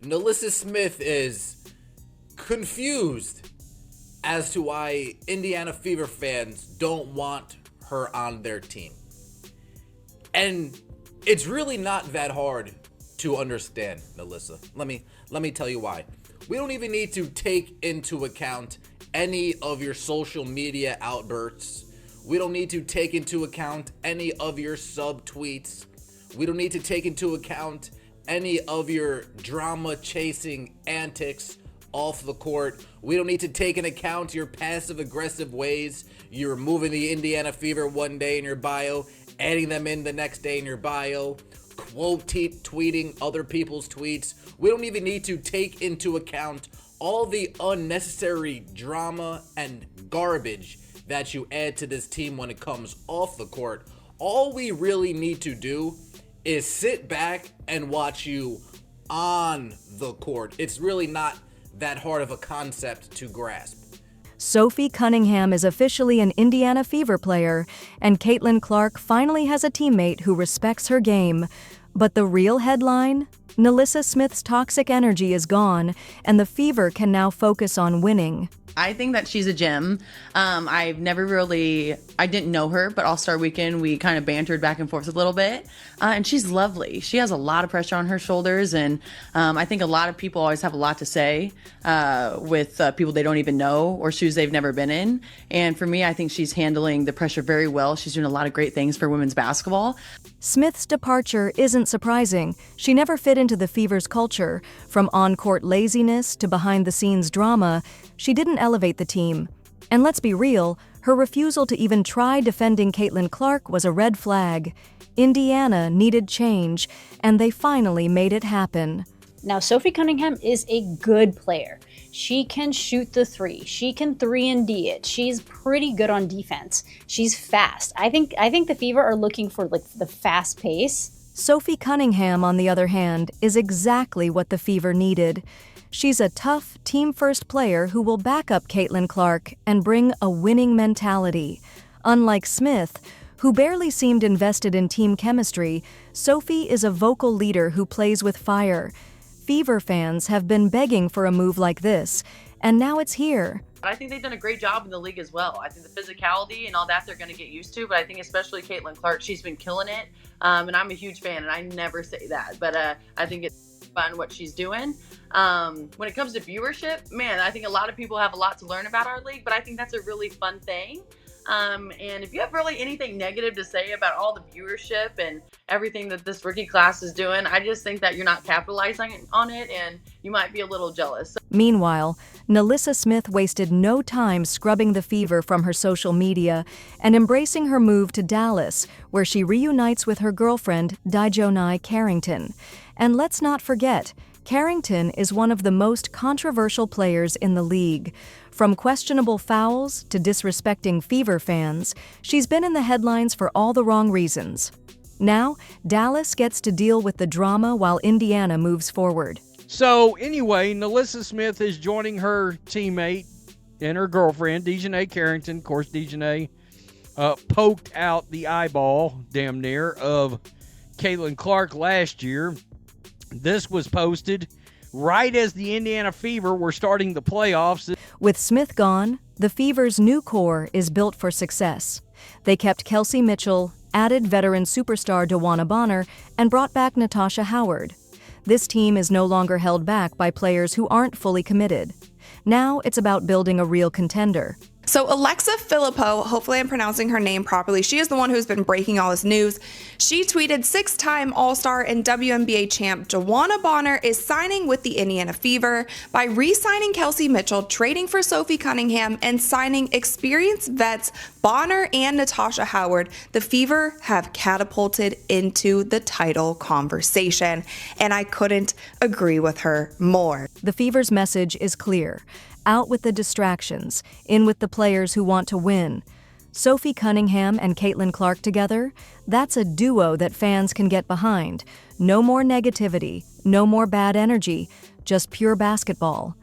Nalyssa Smith is confused as to why Indiana Fever fans don't want her on their team. And it's really not that hard to understand, Nalyssa. Let me tell you why. We don't even need to take into account any of your social media outbursts. We don't need to take into account any of your subtweets. We don't need to take into account any of your drama chasing antics off the court. We don't need to take into account your passive aggressive ways. You're removing the Indiana Fever one day in your bio, adding them in the next day in your bio, quote tweeting other people's tweets. We don't even need to take into account all the unnecessary drama and garbage that you add to this team when it comes off the court. All we really need to do is sit back and watch you on the court. It's really not that hard of a concept to grasp. Sophie Cunningham is officially an Indiana Fever player, and Caitlin Clark finally has a teammate who respects her game. But the real headline? Nalyssa Smith's toxic energy is gone, and the Fever can now focus on winning. I think that she's a gem. I didn't know her, but All-Star Weekend, we kind of bantered back and forth a little bit. And she's lovely. She has a lot of pressure on her shoulders. And I think a lot of people always have a lot to say with people they don't even know or shoes they've never been in. And for me, I think she's handling the pressure very well. She's doing a lot of great things for women's basketball. Smith's departure isn't surprising. She never fit into the Fever's culture. From on-court laziness to behind-the-scenes drama, she didn't elevate the team. And let's be real, her refusal to even try defending Caitlin Clark was a red flag. Indiana needed change, and they finally made it happen. Now, Sophie Cunningham is a good player. She can shoot the three. She can 3-and-D it. She's pretty good on defense. She's fast. I think the Fever are looking for the fast pace. Sophie Cunningham, on the other hand, is exactly what the Fever needed. She's a tough, team-first player who will back up Caitlin Clark and bring a winning mentality. Unlike Smith, who barely seemed invested in team chemistry, Sophie is a vocal leader who plays with fire. Fever fans have been begging for a move like this, and now it's here. I think they've done a great job in the league as well. I think the physicality and all that they're going to get used to, but I think especially Caitlin Clark, she's been killing it. And I'm a huge fan, and I never say that, but I think it's fun what she's doing. When it comes to viewership, man, I think a lot of people have a lot to learn about our league, but I think that's a really fun thing. And if you have really anything negative to say about all the viewership and everything that this rookie class is doing, I just think that you're not capitalizing on it and you might be a little jealous. Meanwhile, Nalyssa Smith wasted no time scrubbing the Fever from her social media and embracing her move to Dallas, where she reunites with her girlfriend, Dijonai Carrington. And let's not forget, Carrington is one of the most controversial players in the league. From questionable fouls to disrespecting Fever fans, she's been in the headlines for all the wrong reasons. Now, Dallas gets to deal with the drama while Indiana moves forward. So anyway, Nalyssa Smith is joining her teammate and her girlfriend, Dijonai Carrington. Of course, Dijonai poked out the eyeball, damn near, of Caitlin Clark last year. This was posted right as the Indiana Fever were starting the playoffs. With Smith gone, the Fever's new core is built for success. They kept Kelsey Mitchell, added veteran superstar DeWanna Bonner, and brought back Natasha Howard. This team is no longer held back by players who aren't fully committed. Now it's about building a real contender. So Alexa Filippo, hopefully I'm pronouncing her name properly, she is the one who's been breaking all this news. She tweeted 6-time All-Star and WNBA champ DeWanna Bonner is signing with the Indiana Fever by re-signing Kelsey Mitchell, trading for Sophie Cunningham, and signing experienced vets Bonner and Natasha Howard. The Fever have catapulted into the title conversation, and I couldn't agree with her more. The Fever's message is clear. Out with the distractions, in with the players who want to win. Sophie Cunningham and Caitlin Clark together, that's a duo that fans can get behind. No more negativity, no more bad energy, just pure basketball.